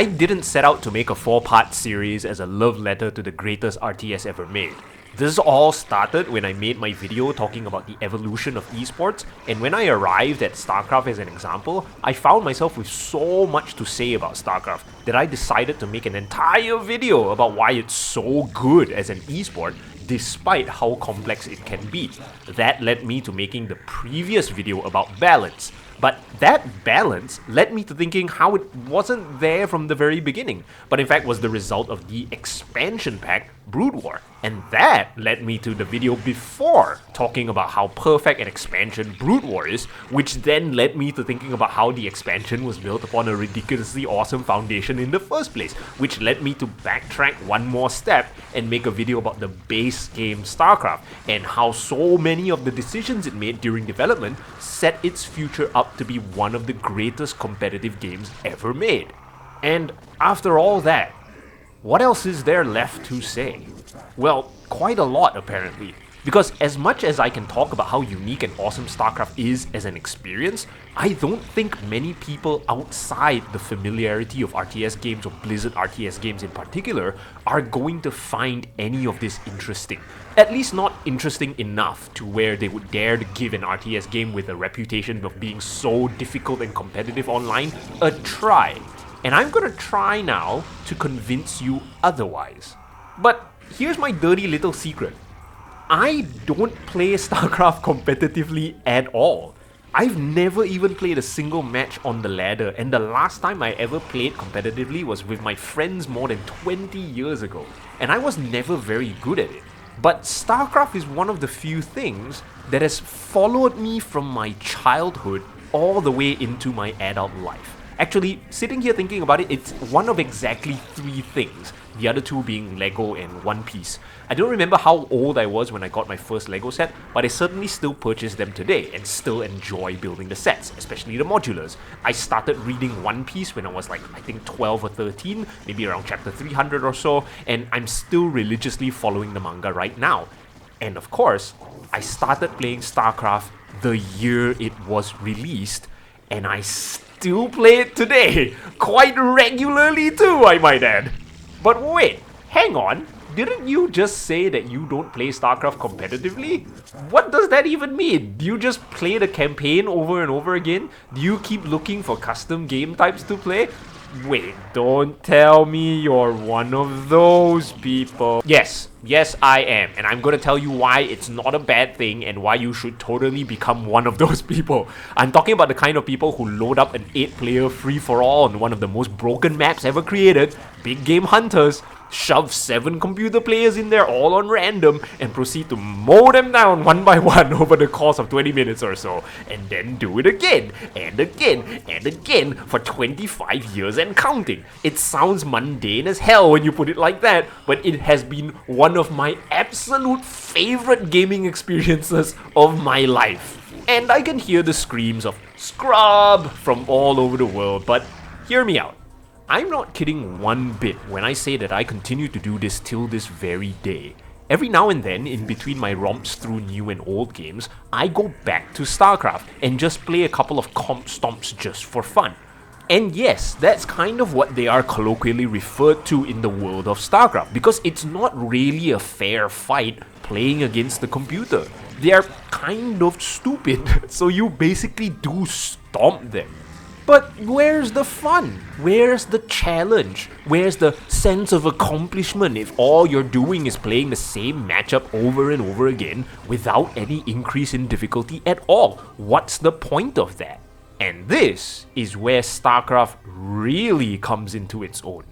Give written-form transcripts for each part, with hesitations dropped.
I didn't set out to make a 4-part series as a love letter to the greatest RTS ever made. This all started when I made my video talking about the evolution of esports, and when I arrived at Starcraft as an example, I found myself with so much to say about Starcraft that I decided to make an entire video about why it's so good as an esport despite how complex it can be. That led me to making the previous video about balance. But that balance led me to thinking how it wasn't there from the very beginning, but in fact was the result of the expansion pack Brood War. And that led me to the video before talking about how perfect an expansion Brood War is, which then led me to thinking about how the expansion was built upon a ridiculously awesome foundation in the first place, which led me to backtrack one more step and make a video about the base game Starcraft and how so many of the decisions it made during development set its future up to be one of the greatest competitive games ever made. And after all that, what else is there left to say? Well, quite a lot apparently. Because as much as I can talk about how unique and awesome Starcraft is as an experience, I don't think many people outside the familiarity of RTS games or Blizzard RTS games in particular are going to find any of this interesting. At least not interesting enough to where they would dare to give an RTS game with a reputation of being so difficult and competitive online a try. And I'm gonna try now to convince you otherwise. But here's my dirty little secret. I don't play Starcraft competitively at all. I've never even played a single match on the ladder, and the last time I ever played competitively was with my friends more than 20 years ago, and I was never very good at it. But Starcraft is one of the few things that has followed me from my childhood all the way into my adult life. Actually, sitting here thinking about it, it's one of exactly 3 things, the other 2 being Lego and One Piece. I don't remember how old I was when I got my first Lego set, but I certainly still purchase them today and still enjoy building the sets, especially the modulars. I started reading One Piece when I was like, I think 12 or 13, maybe around chapter 300 or so, and I'm still religiously following the manga right now. And of course, I started playing Starcraft the year it was released, and I still play it today, quite regularly too, I might add. But wait, hang on, didn't you just say that you don't play Starcraft competitively? What does that even mean? Do you just play the campaign over and over again? Do you keep looking for custom game types to play? Wait, don't tell me you're one of those people. Yes, I am, and I'm gonna tell you why it's not a bad thing and why you should totally become one of those people. I'm talking about the kind of people who load up an 8-player free-for-all on one of the most broken maps ever created, Big Game Hunters, shove 7 computer players in there all on random, and proceed to mow them down one by one over the course of 20 minutes or so, and then do it again, and again, and again for 25 years and counting. It sounds mundane as hell when you put it like that, but it has been one of my absolute favorite gaming experiences of my life. And I can hear the screams of "Scrub" from all over the world, but hear me out. I'm not kidding one bit when I say that I continue to do this till this very day. Every now and then, in between my romps through new and old games, I go back to Starcraft and just play a couple of comp stomps just for fun. And yes, that's kind of what they are colloquially referred to in the world of Starcraft, because it's not really a fair fight playing against the computer. They are kind of stupid, so you basically do stomp them. But where's the fun? Where's the challenge? Where's the sense of accomplishment if all you're doing is playing the same matchup over and over again without any increase in difficulty at all? What's the point of that? And this is where Starcraft really comes into its own.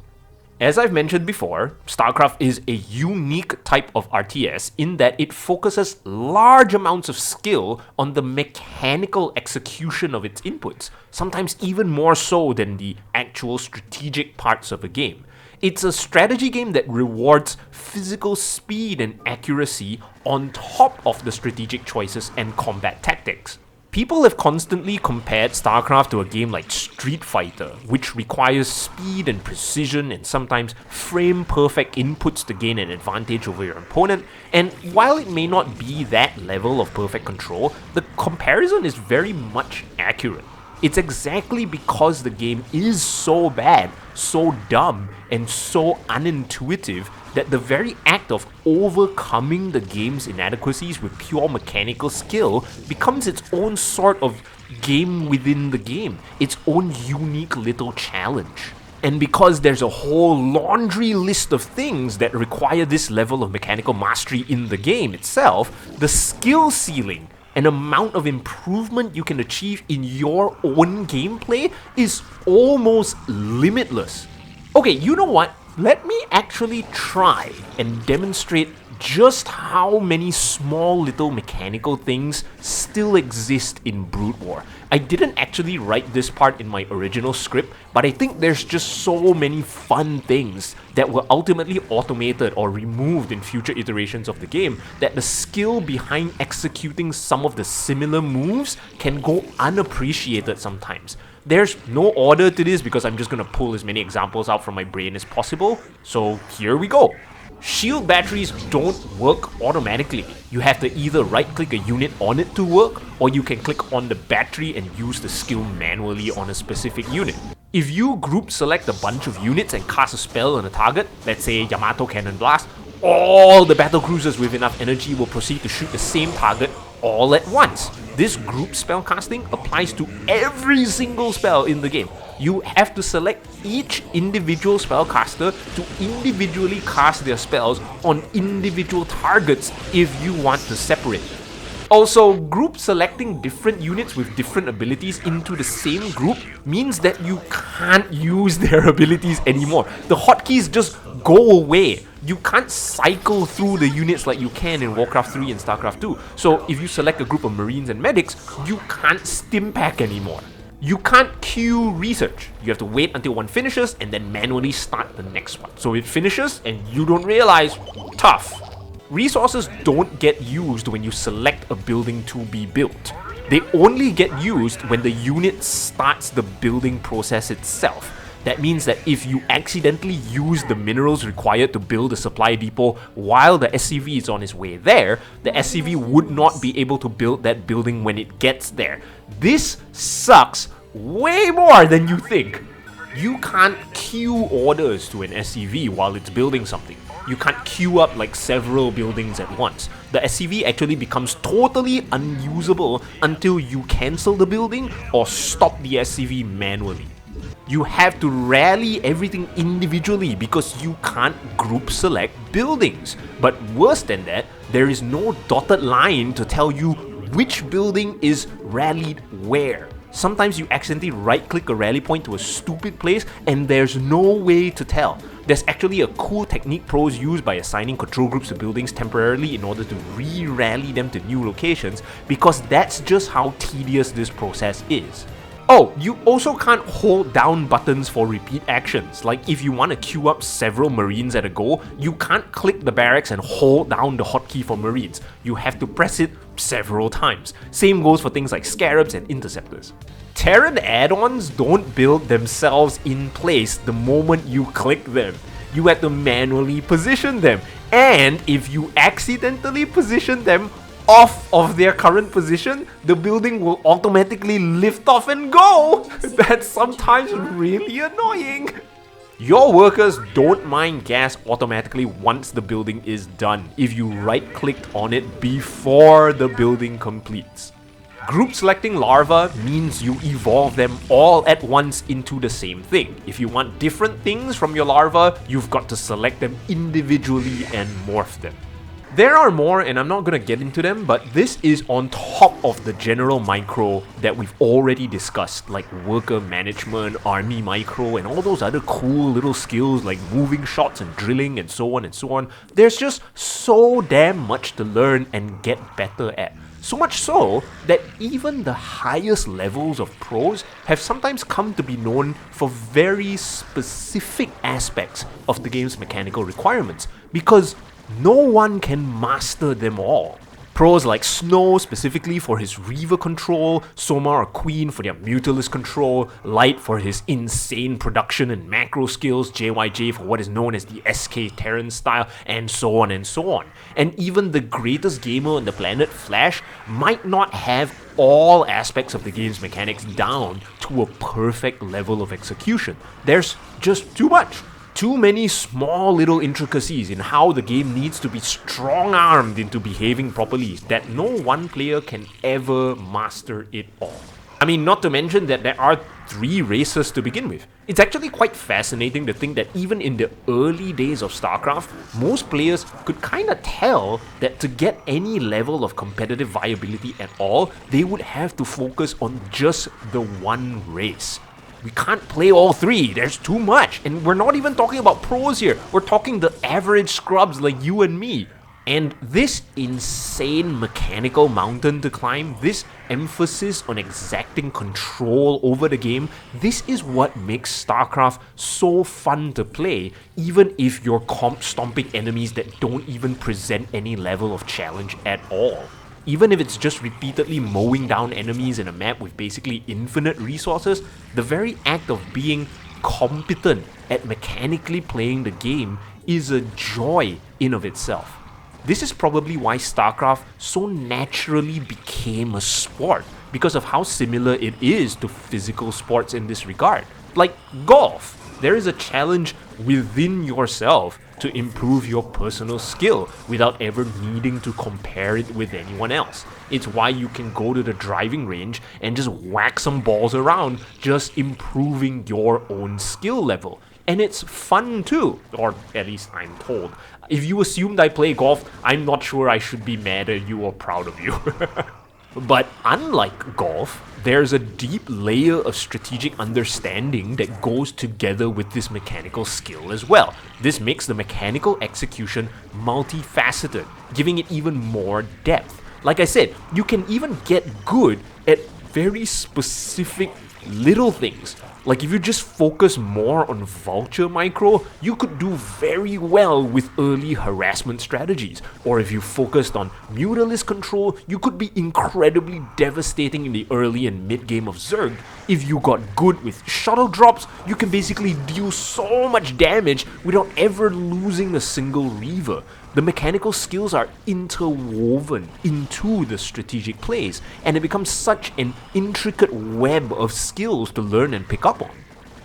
As I've mentioned before, Starcraft is a unique type of RTS in that it focuses large amounts of skill on the mechanical execution of its inputs, sometimes even more so than the actual strategic parts of a game. It's a strategy game that rewards physical speed and accuracy on top of the strategic choices and combat tactics. People have constantly compared Starcraft to a game like Street Fighter, which requires speed and precision and sometimes frame-perfect inputs to gain an advantage over your opponent, and while it may not be that level of perfect control, the comparison is very much accurate. It's exactly because the game is so bad so dumb and so unintuitive that the very act of overcoming the game's inadequacies with pure mechanical skill becomes its own sort of game within the game, its own unique little challenge. And because there's a whole laundry list of things that require this level of mechanical mastery in the game itself, the skill ceiling and amount of improvement you can achieve in your own gameplay is almost limitless. Okay, you know what? Let me actually try and demonstrate just how many small little mechanical things still exist in Brood War. I didn't actually write this part in my original script, but I think there's just so many fun things that were ultimately automated or removed in future iterations of the game that the skill behind executing some of the similar moves can go unappreciated sometimes. There's no order to this because I'm just gonna pull as many examples out from my brain as possible, so here we go. Shield batteries don't work automatically. You have to either right-click a unit on it to work, or you can click on the battery and use the skill manually on a specific unit. If you group select a bunch of units and cast a spell on a target, let's say Yamato Cannon Blast, all the battle cruisers with enough energy will proceed to shoot the same target all at once. This group spellcasting applies to every single spell in the game. You have to select each individual spellcaster to individually cast their spells on individual targets if you want to separate. Also, group selecting different units with different abilities into the same group means that you can't use their abilities anymore. The hotkeys just go away. You can't cycle through the units like you can in Warcraft 3 and Starcraft 2. So if you select a group of Marines and Medics, you can't stim pack anymore. You can't queue research. You have to wait until one finishes and then manually start the next one. So it finishes and you don't realize, tough. Resources don't get used when you select a building to be built. They only get used when the unit starts the building process itself. That means that if you accidentally use the minerals required to build a supply depot while the SCV is on its way there, the SCV would not be able to build that building when it gets there. This sucks way more than you think. You can't queue orders to an SCV while it's building something. You can't queue up like several buildings at once. The SCV actually becomes totally unusable until you cancel the building or stop the SCV manually. You have to rally everything individually because you can't group select buildings. But worse than that, there is no dotted line to tell you which building is rallied where. Sometimes you accidentally right-click a rally point to a stupid place and there's no way to tell. There's actually a cool technique pros use by assigning control groups to buildings temporarily in order to re-rally them to new locations, because that's just how tedious this process is. Oh, you also can't hold down buttons for repeat actions. Like if you want to queue up several Marines at a go, you can't click the barracks and hold down the hotkey for Marines. You have to press it several times. Same goes for things like Scarabs and Interceptors. Terran add-ons don't build themselves in place the moment you click them. You have to manually position them. And if you accidentally position them off of their current position, the building will automatically lift off and go. That's sometimes really annoying. Your workers don't mine gas automatically once the building is done if you right-clicked on it before the building completes. Group selecting larvae means you evolve them all at once into the same thing. If you want different things from your larvae, you've got to select them individually and morph them. There are more, and I'm not going to get into them, but this is on top of the general micro that we've already discussed, like worker management, army micro, and all those other cool little skills like moving shots and drilling and so on and so on. There's just so damn much to learn and get better at. So much so that even the highest levels of pros have sometimes come to be known for very specific aspects of the game's mechanical requirements, because no one can master them all. Pros like Snow specifically for his Reaver control, Soma or Queen for their Mutalist control, Light for his insane production and macro skills, JYJ for what is known as the SK Terran style, and so on and so on. And even the greatest gamer on the planet, Flash, might not have all aspects of the game's mechanics down to a perfect level of execution. There's just too much. Too many small little intricacies in how the game needs to be strong-armed into behaving properly that no one player can ever master it all. I mean, not to mention that there are 3 races to begin with. It's actually quite fascinating to think that even in the early days of Starcraft, most players could kinda tell that to get any level of competitive viability at all, they would have to focus on just the one race. We can't play all 3, there's too much, and we're not even talking about pros here, we're talking the average scrubs like you and me. And this insane mechanical mountain to climb, this emphasis on exacting control over the game, this is what makes StarCraft so fun to play, even if you're comp stomping enemies that don't even present any level of challenge at all. Even if it's just repeatedly mowing down enemies in a map with basically infinite resources, the very act of being competent at mechanically playing the game is a joy in of itself. This is probably why StarCraft so naturally became a sport, because of how similar it is to physical sports in this regard. Like golf, there is a challenge within yourself to improve your personal skill without ever needing to compare it with anyone else. It's why you can go to the driving range and just whack some balls around, just improving your own skill level. And it's fun too, or at least I'm told. If you assumed I play golf, I'm not sure I should be mad at you or proud of you. But unlike golf, there's a deep layer of strategic understanding that goes together with this mechanical skill as well. This makes the mechanical execution multifaceted, giving it even more depth. Like I said, you can even get good at very specific little things. Like if you just focus more on Vulture Micro, you could do very well with early harassment strategies. Or if you focused on Mutalist control, you could be incredibly devastating in the early and mid game of Zerg. If you got good with shuttle drops, you can basically deal so much damage without ever losing a single Reaver. The mechanical skills are interwoven into the strategic plays, and it becomes such an intricate web of skills to learn and pick up on.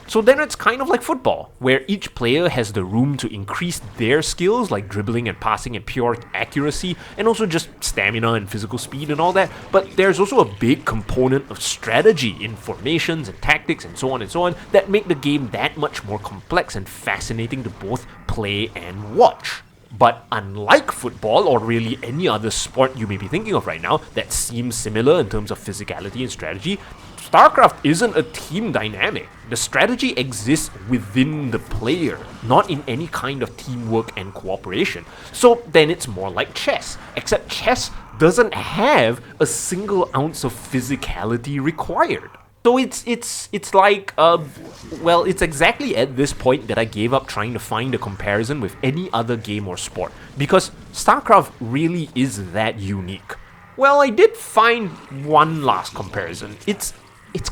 So then it's kind of like football, where each player has the room to increase their skills like dribbling and passing and pure accuracy, and also just stamina and physical speed and all that, but there's also a big component of strategy in formations and tactics and so on that make the game that much more complex and fascinating to both play and watch. But unlike football, or really any other sport you may be thinking of right now that seems similar in terms of physicality and strategy, Starcraft isn't a team dynamic. The strategy exists within the player, not in any kind of teamwork and cooperation. So then it's more like chess, except chess doesn't have a single ounce of physicality required. So it's like, well, it's exactly at this point that I gave up trying to find a comparison with any other game or sport, because StarCraft really is that unique. Well, I did find one last comparison. It's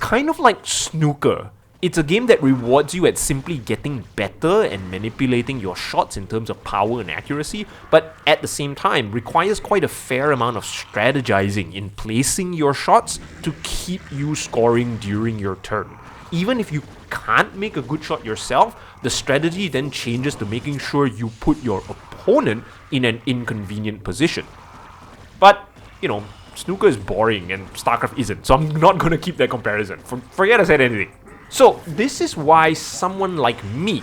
kind of like snooker. It's a game that rewards you at simply getting better and manipulating your shots in terms of power and accuracy, but at the same time requires quite a fair amount of strategizing in placing your shots to keep you scoring during your turn. Even if you can't make a good shot yourself, the strategy then changes to making sure you put your opponent in an inconvenient position. But, you know, snooker is boring and StarCraft isn't, so I'm not gonna keep that comparison. Forget I said anything. So this is why someone like me,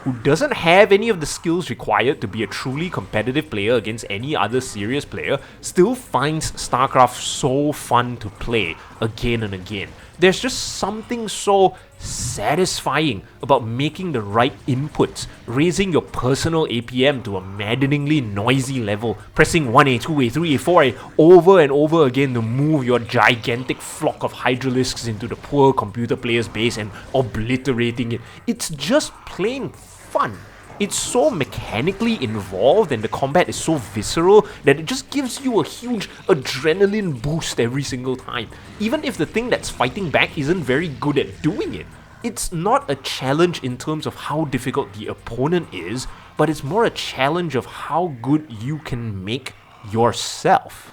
who doesn't have any of the skills required to be a truly competitive player against any other serious player, still finds StarCraft so fun to play again and again. There's just something so satisfying about making the right inputs, raising your personal APM to a maddeningly noisy level, pressing 1A, 2A, 3A, 4A over and over again to move your gigantic flock of Hydralisks into the poor computer player's base and obliterating it. It's just plain fun. It's so mechanically involved and the combat is so visceral that it just gives you a huge adrenaline boost every single time. Even if the thing that's fighting back isn't very good at doing it. It's not a challenge in terms of how difficult the opponent is, but it's more a challenge of how good you can make yourself.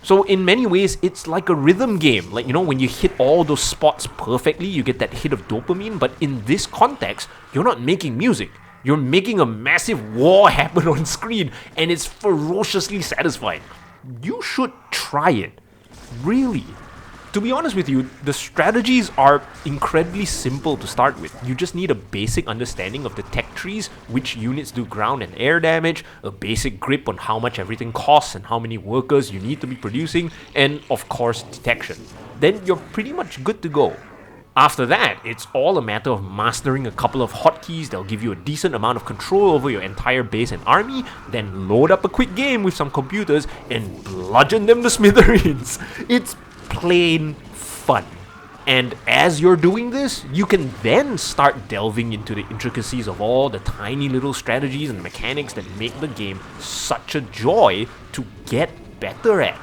So in many ways, it's like a rhythm game. Like, when you hit all those spots perfectly, you get that hit of dopamine. But in this context, you're not making music. You're making a massive war happen on screen, and it's ferociously satisfying. You should try it. Really. To be honest with you, the strategies are incredibly simple to start with. You just need a basic understanding of the tech trees, which units do ground and air damage, a basic grip on how much everything costs and how many workers you need to be producing, and of course detection. Then you're pretty much good to go. After that, it's all a matter of mastering a couple of hotkeys that'll give you a decent amount of control over your entire base and army, then load up a quick game with some computers and bludgeon them to smithereens. It's plain fun. And as you're doing this, you can then start delving into the intricacies of all the tiny little strategies and mechanics that make the game such a joy to get better at.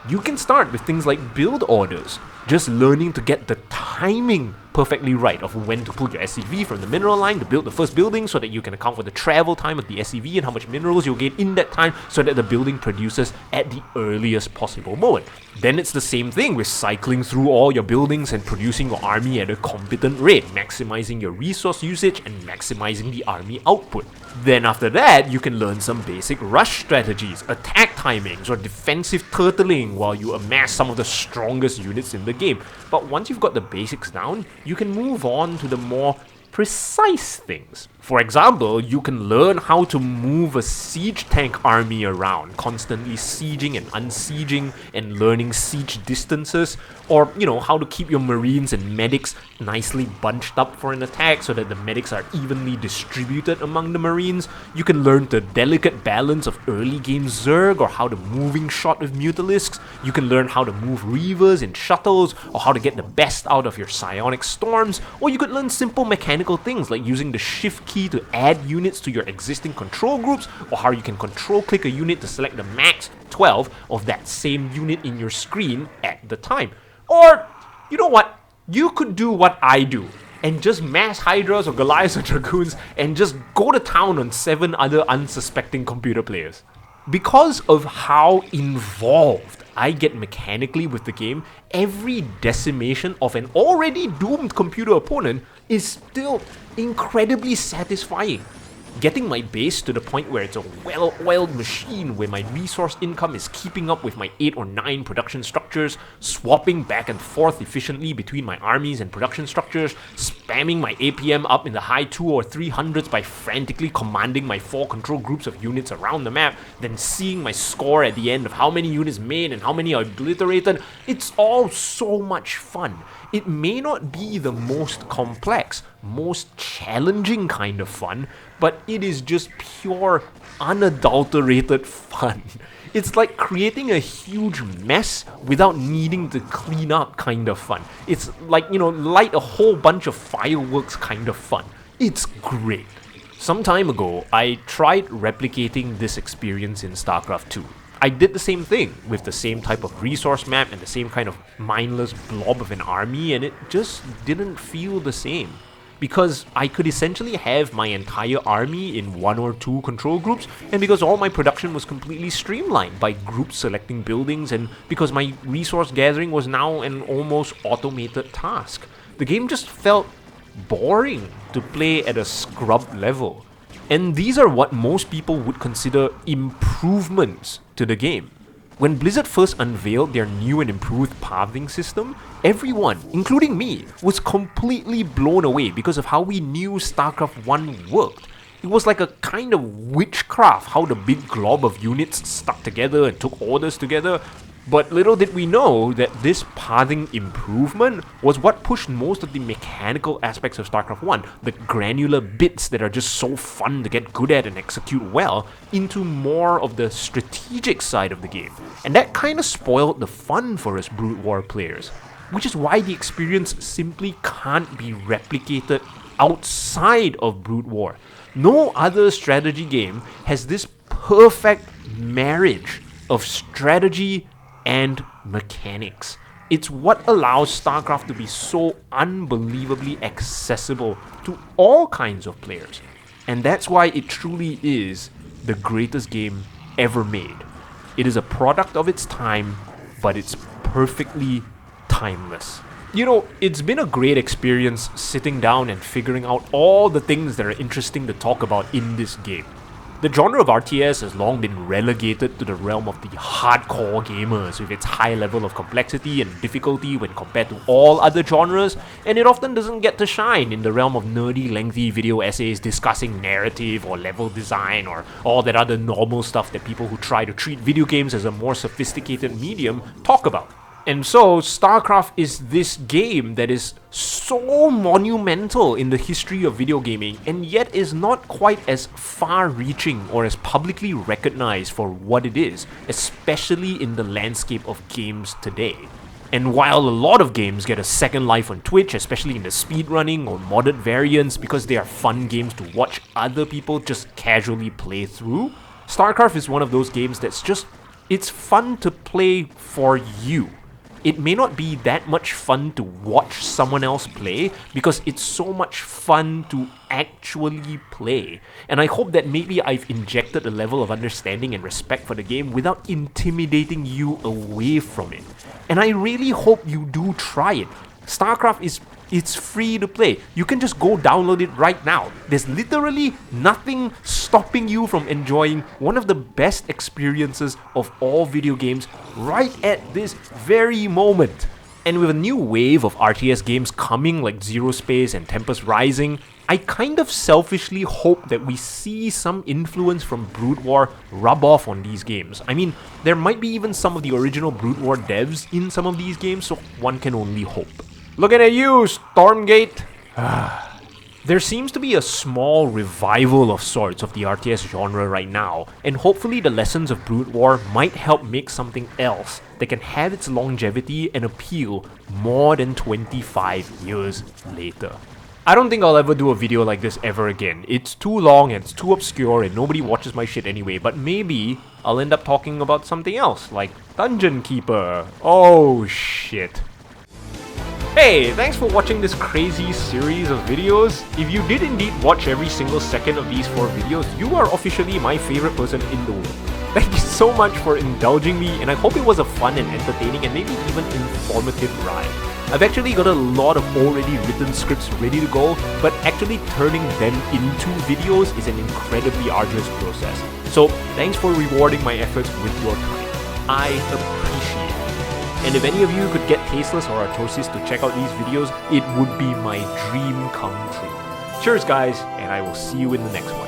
You can start with things like build orders, just learning to get the timing perfectly right of when to pull your SCV from the mineral line to build the first building so that you can account for the travel time of the SCV and how much minerals you'll get in that time so that the building produces at the earliest possible moment. Then it's the same thing with cycling through all your buildings and producing your army at a competent rate, maximizing your resource usage and maximizing the army output. Then after that, you can learn some basic rush strategies, attack timings, or defensive turtling while you amass some of the strongest units in the game. But once you've got the basics down, you can move on to the more precise things. For example, you can learn how to move a siege tank army around, constantly sieging and unsieging and learning siege distances, or how to keep your marines and medics nicely bunched up for an attack so that the medics are evenly distributed among the marines. You can learn the delicate balance of early game Zerg or how to moving shot with Mutalisks. You can learn how to move Reavers in shuttles or how to get the best out of your psionic storms, or you could learn simple mechanical things like using the shift key to add units to your existing control groups, or how you can control click a unit to select the max 12 of that same unit in your screen at the time. Or, you know what? You could do what I do and just mass Hydras or Goliaths or Dragoons and just go to town on 7 other unsuspecting computer players. Because of how involved I get mechanically with the game, every decimation of an already doomed computer opponent is still incredibly satisfying. Getting my base to the point where it's a well-oiled machine where my resource income is keeping up with my 8 or 9 production structures, swapping back and forth efficiently between my armies and production structures, spamming my APM up in the high 2 or 300s by frantically commanding my 4 control groups of units around the map, then seeing my score at the end of how many units made and how many are obliterated. It's all so much fun. It may not be the most complex, most challenging kind of fun, but it is just pure, unadulterated fun. It's like creating a huge mess without needing to clean up kind of fun. It's like, light a whole bunch of fireworks kind of fun. It's great. Some time ago, I tried replicating this experience in Starcraft 2. I did the same thing with the same type of resource map and the same kind of mindless blob of an army, and it just didn't feel the same. Because I could essentially have my entire army in 1 or 2 control groups, and because all my production was completely streamlined by group selecting buildings, and because my resource gathering was now an almost automated task. The game just felt boring to play at a scrub level. And these are what most people would consider improvements to the game. When Blizzard first unveiled their new and improved pathing system, everyone, including me, was completely blown away because of how we knew StarCraft 1 worked. It was like a kind of witchcraft how the big glob of units stuck together and took orders together. But little did we know that this pathing improvement was what pushed most of the mechanical aspects of StarCraft 1, the granular bits that are just so fun to get good at and execute well, into more of the strategic side of the game. And that kind of spoiled the fun for us Brood War players, which is why the experience simply can't be replicated outside of Brood War. No other strategy game has this perfect marriage of strategy and mechanics. It's what allows StarCraft to be so unbelievably accessible to all kinds of players. And that's why it truly is the greatest game ever made. It is a product of its time, but it's perfectly timeless. You know, it's been a great experience sitting down and figuring out all the things that are interesting to talk about in this game. The genre of RTS has long been relegated to the realm of the hardcore gamers with its high level of complexity and difficulty when compared to all other genres, and it often doesn't get to shine in the realm of nerdy, lengthy video essays discussing narrative or level design or all that other normal stuff that people who try to treat video games as a more sophisticated medium talk about. And so, StarCraft is this game that is so monumental in the history of video gaming and yet is not quite as far-reaching or as publicly recognized for what it is, especially in the landscape of games today. And while a lot of games get a second life on Twitch, especially in the speedrunning or modded variants because they are fun games to watch other people just casually play through, StarCraft is one of those games that's it's fun to play for you. It may not be that much fun to watch someone else play because it's so much fun to actually play. And I hope that maybe I've injected a level of understanding and respect for the game without intimidating you away from it. And I really hope you do try it. StarCraft it's free to play. You can just go download it right now. There's literally nothing stopping you from enjoying one of the best experiences of all video games right at this very moment. And with a new wave of RTS games coming like Zero Space and Tempest Rising, I kind of selfishly hope that we see some influence from Brood War rub off on these games. I mean, there might be even some of the original Brood War devs in some of these games, so one can only hope. Looking at you, Stormgate! There seems to be a small revival of sorts of the RTS genre right now, and hopefully the lessons of Brood War might help make something else that can have its longevity and appeal more than 25 years later. I don't think I'll ever do a video like this ever again. It's too long and it's too obscure and nobody watches my shit anyway, but maybe I'll end up talking about something else, like Dungeon Keeper. Oh shit. Hey, thanks for watching this crazy series of videos. If you did indeed watch every single second of these 4 videos, you are officially my favorite person in the world. Thank you so much for indulging me, and I hope it was a fun and entertaining and maybe even informative ride. I've actually got a lot of already written scripts ready to go, but actually turning them into videos is an incredibly arduous process. So thanks for rewarding my efforts with your time. I appreciate it. And if any of you could get Tasteless or Artosis to check out these videos, it would be my dream come true. Cheers guys, and I will see you in the next one.